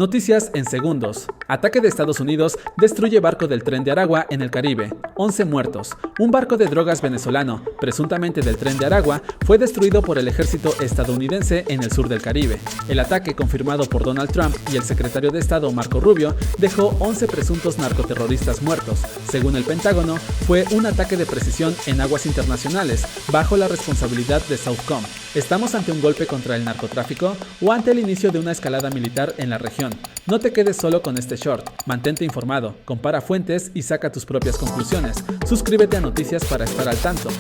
Noticias en segundos. Ataque de Estados Unidos destruye barco del Tren de Aragua en el Caribe. 11 muertos. Un barco de drogas venezolano, presuntamente del Tren de Aragua, fue destruido por el ejército estadounidense en el sur del Caribe. El ataque, confirmado por Donald Trump y el secretario de Estado Marco Rubio, dejó 11 presuntos narcoterroristas muertos. Según el Pentágono, fue un ataque de precisión en aguas internacionales, bajo la responsabilidad de Southcom. ¿Estamos ante un golpe contra el narcotráfico o ante el inicio de una escalada militar en la región? No te quedes solo con este short. Mantente informado, compara fuentes y saca tus propias conclusiones. Suscríbete a Noticias para estar al tanto.